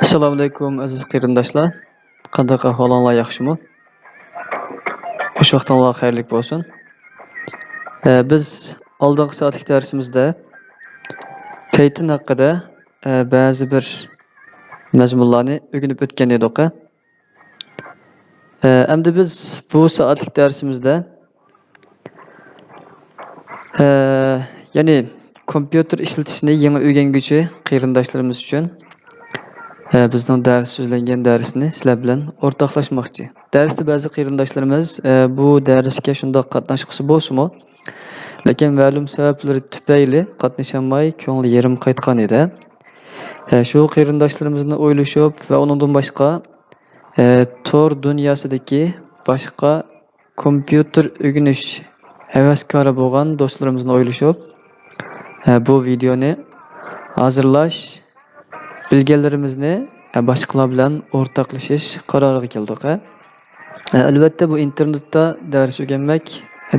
Assalamu alaykum aziz qarindoshlar. Qanday ahvolinglar, yaxshimi? Xush vaqtinglar xayrli bo'lsin. Biz oldingi soatlik darsimizda Python haqida ba'zi bir mazmunlarni o'rganib o'tgan edik. Endi biz bu soatlik darsimizda ya'ni kompyuter ishlatishni yangi o'rganguvchi qarindoshlarimiz uchun bizning dars so'zlangan darsni sizlar bilan o'rtoqlashmoqchi. Darsda ba'zi qarindoshlarimiz bu darsga shunday qatnashqisi bo'lsa-mu, lekin ma'lum sabablar tufayli qatnashamay ko'ngli yerim qaytgan edi. Shu qarindoshlarimizni o'ylashib va undan boshqa tor dunyosidagi boshqa kompyuter o'rganish havaskori bo'lgan do'stlarimizni o'ylashib bu videoni hozirlash bilgilerimizni başkalar bilan o'rtoqlashish qaroriga keldik. Albatta bu internetda dars o'rganmak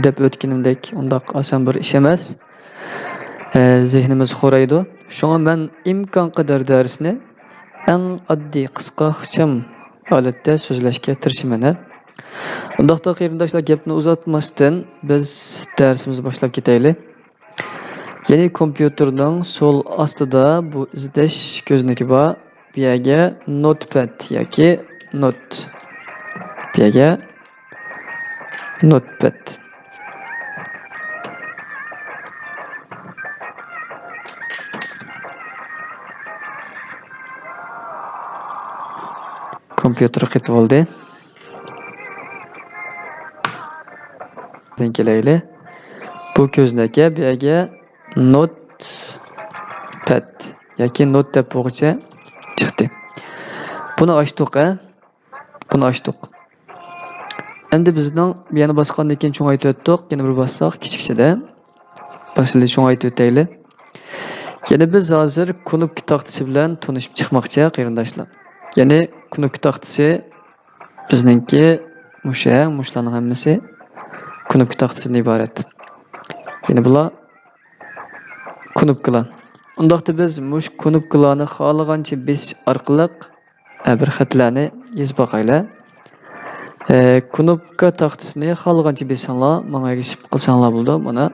deb o'tganimdek undaq oson bir ish emas. Zehnimiz xo'raydi. Shunga men imkon qadar darsni eng oddiy, qisqa, ixcham holatda so'zlashga tirishaman. Undaqda qarindoshlar gapni uzatmasdan biz darsimizni boshlab ketaylik. Yeni kompyuterning sol ostida bu izlash ko'zniki bor. Bu yerga notepad yoki notepad. Kompyuter qitib oldi. Kelayli. Bu ko'znaki bu yerga notepad yoki not deb bo'g'icha chiqdi. Buni ochdik. Endi bizning yana bosgandan keyin cho'ngaytib o'tdik. Yana bir bossak kichikchada. Boshida cho'ngaytib o'taylik. Yana biz hozir knopka taxtasi bilan tanishib chiqmoqchi qarindoshlar. Ya'ni knopka taxtasi bizningki mushlarning hammasi knopka taxtasidan iborat. Ya'ni bular knopkalar. Undaqda biz mush knopkalarni xohlagancha besish orqali bir xatlarni yozib boqaylik. Knopka taxtasini xohlagancha besanglar, menga erishib qilsanglar bo'ldi. Mana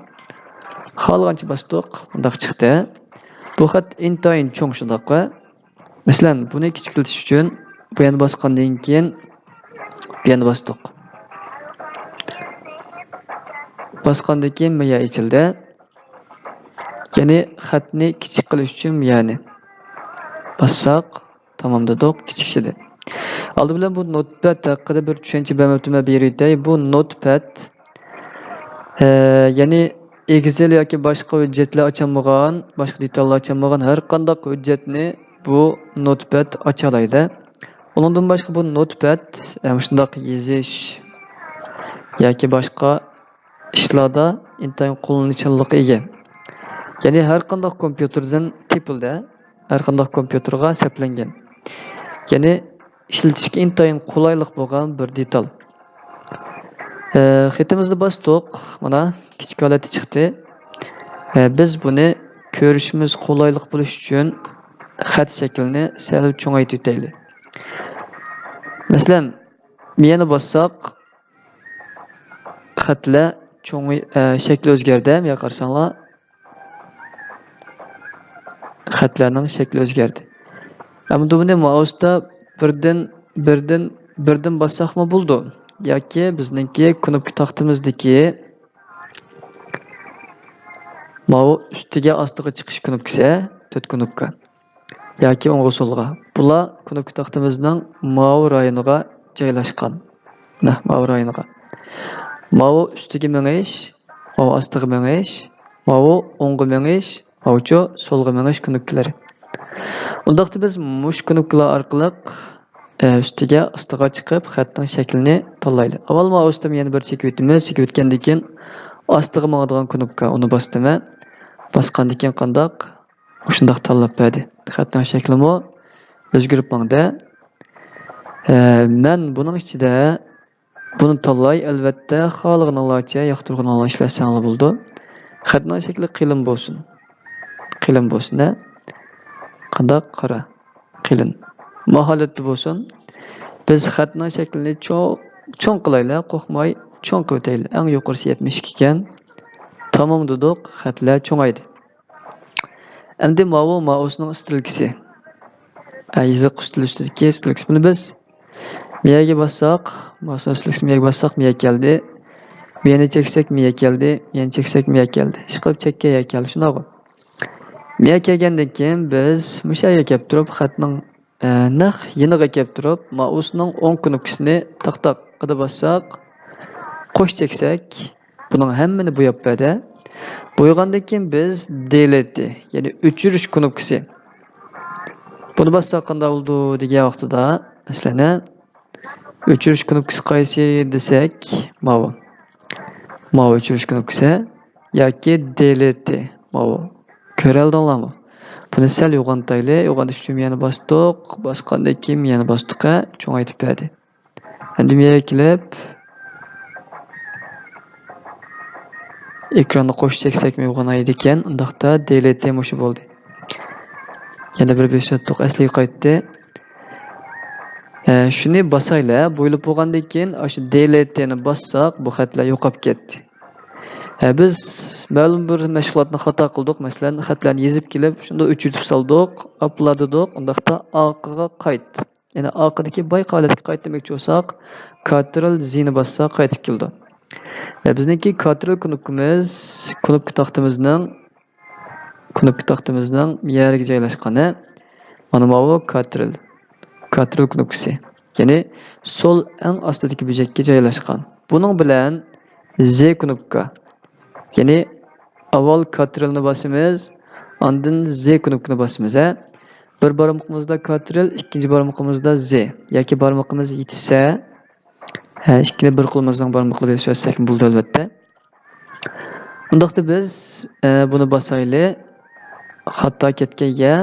xohlagancha bosdik, undaq chiqdi. Bu xat intayin cho'ng shundaqqa. Masalan, buni kichiklatish uchun bu yana bosgandan keyin bu yana bosdik. Bosgandan keyin miya ichildi. Ya'ni xatni kichik qilish uchun ya'ni bassak tamom dedik, kichikshidi. Oldi bilan bu notepad haqida bir tushuncha berayotay. Bu notepad ya'ni Excel yoki boshqa hujjatlar ochamag'an, boshqa detallar ochamag'an har qanday hujjatni bu notepad ocha oladi. Undan boshqa bu notepad shunday yozish yoki boshqa ishlarda intayin qo'llanuvchanlikka ega. Ya'ni har qanday kompyuterdan tepildi, har qanday kompyuterga saplangan. Ya'ni ishlatishga intayin qulaylik bo'lgan bir detal. Xatimizni bosdik, mana kichik holati chiqdi. Biz buni ko'rishimiz qulaylik bo'lish uchun xat shaklini sal cho'ngaytib o'taylik. Masalan, meni bossak xatlar shakli o'zgardi. Bu yerga qarasanglar xatlarning shakli o'zgardi. Endi buni mouse'da birdan bossaqmi bo'ldi yoki bizningki knopka taxtamizdagi mau ustiga ostiga chiqish knopkasi, 4 knopka yoki o'ngga so'lga. Bular knopka taxtamizning mau rayoniga joylashgan. Mau rayoniga. Mau ustiga mengish, mau ostiga mengish, mau o'ngga mengish, maucho so'lga mengish knopkalari. Undaqda biz mush knopkalar orqali üstüge astığa chiqib xatning shaklini tanlayli. Avval mouse'dan yana bir chekib o'tamiz. Chekib o'tgandan keyin astığa mangadigan knopka uni bosdim. Bosgandan keyin qandaq shundaq tanlab berdi. Xatning shaklimi o'zgarib mangdi. Men buning ichida buni tanlay albatta xohlaganinglarcha yoqtirganinglar ishlasanglar bo'ldi. Xatning shakli qilin bo'lsin. Qilin bo'lsin. Qandaq qara. Qilin. Maholatli bo'lsin. Biz xatning shaklini cho'ng qilaylik, qo'rqmay cho'ng qilib o'taylik. Eng yuqorisi 72 ekan. Tamom dedik, xatlar cho'ngaydi. Endi mouse'ning istilkisi. Yiziq ustidagi istilkisi. Buni biz miyaga bossak, mouse'ning istilkisi miyaga bossak, miya keldi. Miyani cheksak, miya keldi. Miyani cheksak, miya keldi. Ish qilib chekka miya keldi. Shunday. Miya kelgandan keyin biz mushaga kelib turib, xatning naq yeniga kelib turib, mouse'ning o'ng knopkasini taq-taq qilib bossak, qo'sh cheksak, buning hammani bo'yab berdi. Bo'ygandan keyin biz delete, ya'ni o'chirish knopkasi. Buni bossak qanday bo'ldi degan vaqtida, masalan, o'chirish knopkasi qaysi desak, mau o'chirish knopkasi yoki delete, mau. Ko'raldinglarmi? Buni sal yo'g'antayli, yo'g'antish uchun yana bosdik, bosgandan keyin yana bosdik, cho'ngaytib berdi. Endi miyaga kelib ekronni qo'shib cheksakmi uyg'onaydi ekan, undaqda delete mushi bo'ldi. Yana bir besotdiq asliga qaytdi. Shuni bosaylar, bo'ylab bo'lgandan keyin o'sha deleteni bossak, bu xatlar yo'qolib ketdi. Biz ma'lum bir mashg'ulotni xato qildik. Masalan, xatlarni yozib kelib, shunda o'chirib soldik, upload dedik, undaqda orqaga qayt. Ya'ni orqadagi boy holatga qaytmoqchi bo'lsak, Ctrl Z ni bossak qaytib keldi. Bizniki Ctrl knopkamiz, knopka taxtamizning miyariga joylashgani. Mana bu Ctrl knopkasi. Ya'ni sol eng ostidagi bujakka joylashgan. Buning bilan Z knopka. Ya'ni avval Ctrl ni bosamiz, ondan Z knopkani bosamiz. Bir barmoqimizda Ctrl, ikkinchi barmoqimizda Z. Yoki barmoqimiz yetishsa, ikkini bir qo'limizdan barmoqlab bossak bo'ldi albatta. Undaqda biz buni bosaylik. Xato ketganga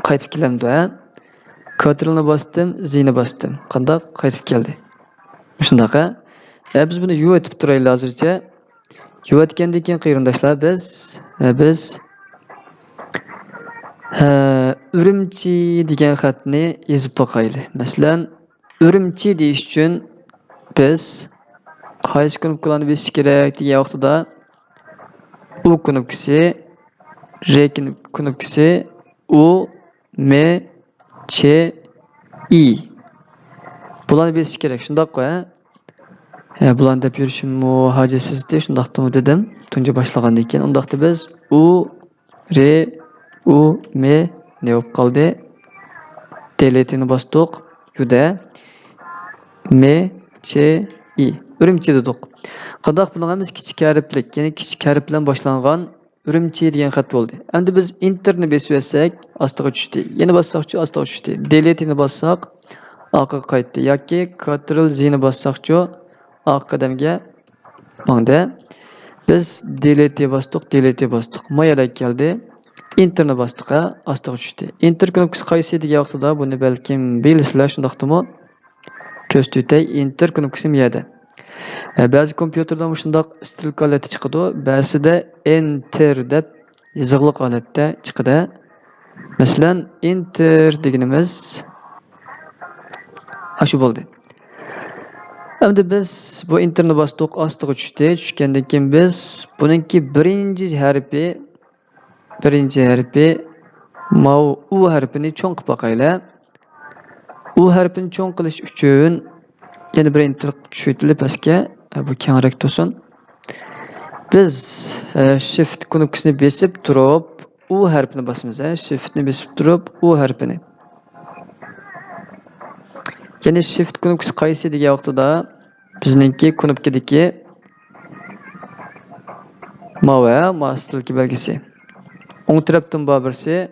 qaytib kelamdi. Ctrl ni bosdim, Z ni bosdim. Qanday qaytib keldi. Shundaqa. Biz buni yuvatib turaylik hozircha. Yuvatgandan keyin qarindoshlar biz Urumchi degan xatni yozib qo'yaylik. Masalan, Urumchi deyish uchun biz qaysi knopkalarni bosish kerak degan vaqtida U knopkasi, R knopkasi, U, M, Ç, I. Bularni bosish kerak. Shundaqqa. Bularni deb yurishim hojasizdi. Shundaqmi dedim. Tunji boshlagandan keyin undaqda biz U, R, U, M ne bo'lib qoldi? Deleteni bosdik. Yuda M, Ç, I. Urumchi dedik. Qandaq buning hammasi kichik harflik, ya'ni kichik harf bilan boshlangan Urumchi degan xat bo'ldi. Endi biz enterni bosib olsak, ostiga tushdi. Yana bossaqchi ostiga tushdi. Deleteni bossaq, orqaga qaytdi. Yoki Ctrl Z ni bossaqchi orqa qadamga mangda. Biz delete bosdik. Mayala keldi. Enterni bosdik, ostiga tushdi. Enter knopkasi qaysi degan vaqtida buni balkim bilasizlar, shundaqmi? Ko'z tutay, enter knopkasi miyada. Ba'zi kompyuterda shundoq stilka holati chiqadi, ba'zida enter deb yozig'liq holatda chiqadi. Masalan, enter deganimiz shu bo'ldi. Endi biz bu enterni bosdik, ostiga tushdi. Tushgandan keyin biz buningki birinchi harfi U harfini cho'ng qilib qo'yaylik. U harfini cho'ng qilish uchun yana bir enter tushirib pastga bu kengroq tursin. Biz shift knopkasini bosib turib U harfini bosamiz. Shiftni bosib turib U harfini. Ya'ni shift knopkasi qaysi degan vaqtida bizningki knopkadagi mouse belgisi. O'ng tarafdan birisi